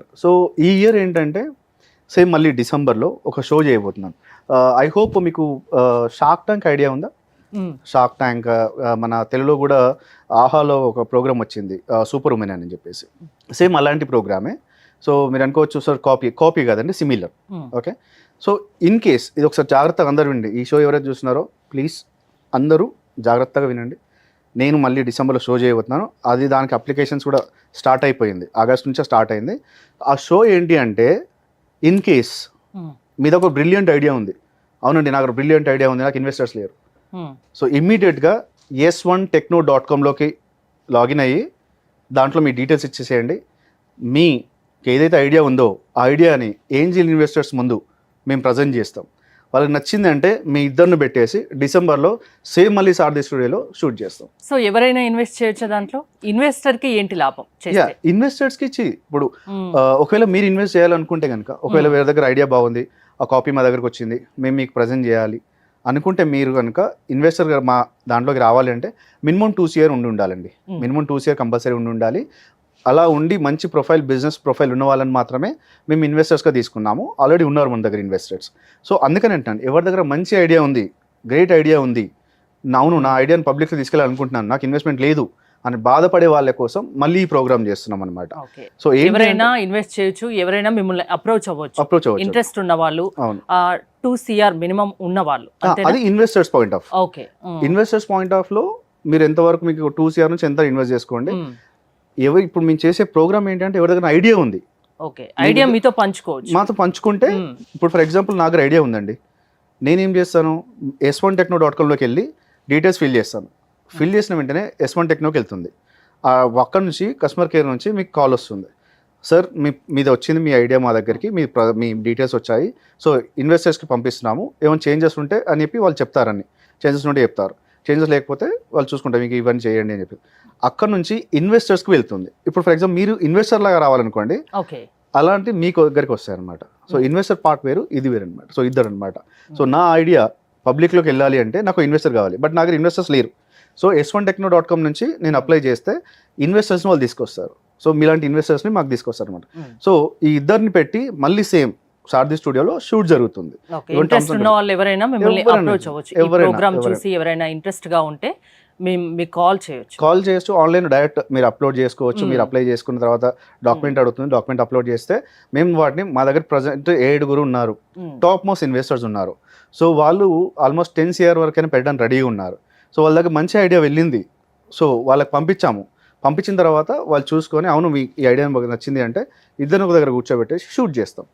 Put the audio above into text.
గారు. సో ఈ ఇయర్ ఏంటంటే సేమ్ మళ్ళీ డిసెంబర్లో ఒక షో చేయబోతున్నాను. ఐ హోప్ మీకు షార్క్ ట్యాంక్ ఐడియా ఉందా? షార్క్ ట్యాంక్ మన తెలుగులో కూడా ఆహాలో ఒక ప్రోగ్రామ్ వచ్చింది, సూపర్ ఉమెన్ అని చెప్పేసి. సేమ్ అలాంటి ప్రోగ్రామే. సో మీరు అనుకోవచ్చు సార్ కాపీ కాదండి, similar. Okay, so in case ఇది ఒకసారి జాగ్రత్తగా అందరూ వినండి. ఈ షో ఎవరైతే చూస్తున్నారో ప్లీజ్ అందరూ జాగ్రత్తగా వినండి. నేను మళ్ళీ డిసెంబర్లో షో చేయబోతున్నాను. అది దానికి అప్లికేషన్స్ కూడా స్టార్ట్ అయిపోయింది, ఆగస్ట్ నుంచే స్టార్ట్ అయింది. ఆ షో ఏంటి అంటే, ఇన్ కేస్ మీద ఒక బ్రిలియంట్ ఐడియా ఉంది, అవునండి నాకు బ్రిలియంట్ ఐడియా ఉంది, నాకు ఇన్వెస్టర్స్ లేరు, సో ఇమ్మీడియట్గా s1techno.comలోకి లాగిన్ అయ్యి దాంట్లో మీ డీటెయిల్స్ ఇచ్చేసేయండి. మీకు ఏదైతే ఐడియా ఉందో ఆ ఐడియాని ఏంజిల్ ఇన్వెస్టర్స్ ముందు మేము ప్రజెంట్ చేస్తాం. వాళ్ళకి నచ్చిందంటే మీ ఇద్దరిని పెట్టేసి డిసెంబర్లో సేమ్ మళ్ళీ సారథి స్టూడియోలో షూట్ చేస్తాం. సో ఎవరైనా ఇన్వెస్ట్ చేయొచ్చు దాంట్లో? ఇన్వెస్టర్కి ఏంటి లాభం? ఇన్వెస్టర్స్కి ఇచ్చి ఇప్పుడు ఒకవేళ మీరు ఇన్వెస్ట్ చేయాలనుకుంటే కనుక, ఒకవేళ వేరే దగ్గర ఐడియా బాగుంది, ఆ కాపీ మా దగ్గరకు వచ్చింది, మేము మీకు ప్రజెంట్ చేయాలి అనుకుంటే, మీరు కనుక ఇన్వెస్టర్ మా దాంట్లోకి రావాలి అంటే మినిమం 2 CR ఉండి ఉండాలండి. మినిమం 2 CR కంపల్సరీ ఉండి ఉండాలి. అలా ఉండి మంచి ప్రొఫైల్, బిజినెస్ ప్రొఫైల్ ఉన్న వాళ్ళని మాత్రమే మేము ఇన్వెస్టర్స్గా తీసుకున్నాము. ఆల్రెడీ ఉన్నారు మన దగ్గర ఇన్వెస్టర్స్. సో అందుకని అంటాను, ఎవరి దగ్గర మంచి ఐడియా ఉంది, గ్రేట్ ఐడియా ఉంది, అవును నా ఐడియాని పబ్లిక్లో తీసుకెళ్ళాలనుకుంటున్నాను, నాకు ఇన్వెస్ట్మెంట్ లేదు అని బాధపడే వాళ్ళ కోసం మళ్ళీ ఈ ప్రోగ్రామ్ చేస్తున్నాం అనమాట. సో ఎవరైనా ఇన్వెస్ట్ చేయొచ్చు, ఎవరైనా మిమ్మల్ని అప్రోచ్ అవ్వచ్చు. ఇంట్రెస్ట్ ఉన్న వాళ్ళు, 2 CR మినిమం ఉన్న వాళ్ళు, అది investors point of. Okay, investors point of లో మీరు ఎంతవరకు మీకు 2 CR నుంచి ఎంత ఇన్వెస్ట్ చేసుకోండి. ఇప్పుడు మేము చేసే ప్రోగ్రామ్ ఏంటంటే, ఎవరి దగ్గర ఐడియా ఉంది, ఓకే, ఐడియా మీతో పంచుకోవచ్చు. మాతో పంచుకుంటే, ఇప్పుడు ఫర్ ఎగ్జాంపుల్ నా దగ్గర ఐడియా ఉందండి, నేనేం చేస్తాను, s1techno.comలోకి వెళ్ళి డీటెయిల్స్ ఫిల్ చేస్తాను. ఫిల్ చేసిన వెంటనే s1technoకి వెళ్తుంది. అక్కడ నుంచి కస్టమర్ కేర్ నుంచి మీకు కాల్ వస్తుంది, సార్ మీది వచ్చింది మీ ఐడియా మా దగ్గరికి, మీ డీటెయిల్స్ వచ్చాయి, సో ఇన్వెస్టర్స్కి పంపిస్తున్నాము, ఏమైనా చేంజెస్ ఉంటే అని చెప్పి వాళ్ళు చెప్తారని. చేంజెస్ ఉంటే చెప్తారు, చేంజెస్ లేకపోతే వాళ్ళు చూసుకుంటారు, మీకు ఇవన్నీ చేయండి అని చెప్పి. అక్కడ నుంచి ఇన్వెస్టర్స్కి వెళ్తుంది. ఇప్పుడు ఫర్ ఎగ్జాంపుల్ మీరు ఇన్వెస్టర్ లాగా రావాలనుకోండి, అలాంటి మీకు దగ్గరికి వస్తాయి అనమాట. సో ఇన్వెస్టర్ పార్ట్ వేరు, ఇది వేరు అనమాట. సో ఇద్దరు అనమాట. సో నా ఐడియా పబ్లిక్లోకి వెళ్ళాలి అంటే నాకు ఇన్వెస్టర్ కావాలి, బట్ నా దగ్గర ఇన్వెస్టర్స్ లేరు. సో s1techno.com నుంచి నేను అప్లై చేస్తే ఇన్వెస్టర్స్ని వాళ్ళు తీసుకొస్తారు. సో మీలాంటి ఇన్వెస్టర్స్ని మాకు తీసుకొస్తారు అనమాట. సో ఈ ఇద్దరిని పెట్టి మళ్ళీ సేమ్ సారథి స్టూడియోలో షూట్ జరుగుతుంది. ఇంట్రెస్ట్ ఉన్న వాళ్ళు ఎవరైనా మిమ్మల్ని అప్రోచ్ అవ్వచ్చు. ఈ ప్రోగ్రామ్ చూసి ఎవరైనా ఇంట్రెస్ట్ గా ఉంటే మీకు కాల్ చేయొచ్చు. ఆన్లైన్ డైరెక్ట్ మీరు అప్లోడ్ చేసుకోవచ్చు. మీరు అప్లై చేసుకున్న తర్వాత డాక్యుమెంట్ అడుగుతుంది, డాక్యుమెంట్ అప్లోడ్ చేస్తే మేము వాటిని, మా దగ్గర ప్రజెంట్ 7 ఉన్నారు, టాప్ మోస్ట్ ఇన్వెస్టర్స్ ఉన్నారు. సో వాళ్ళు ఆల్మోస్ట్ 10 CR వరకైనా పెట్టడానికి రెడీగా ఉన్నారు. సో వాళ్ళ దగ్గర మంచి ఐడియా వెళ్ళింది, సో వాళ్ళకి పంపించాము. పంపించిన తర్వాత వాళ్ళు చూసుకొని, అవును మీ ఈ ఐడియా మాకు నచ్చింది అంటే ఇద్దరు ఒక దగ్గర కూర్చోబెట్టేసి షూట్ చేస్తాం.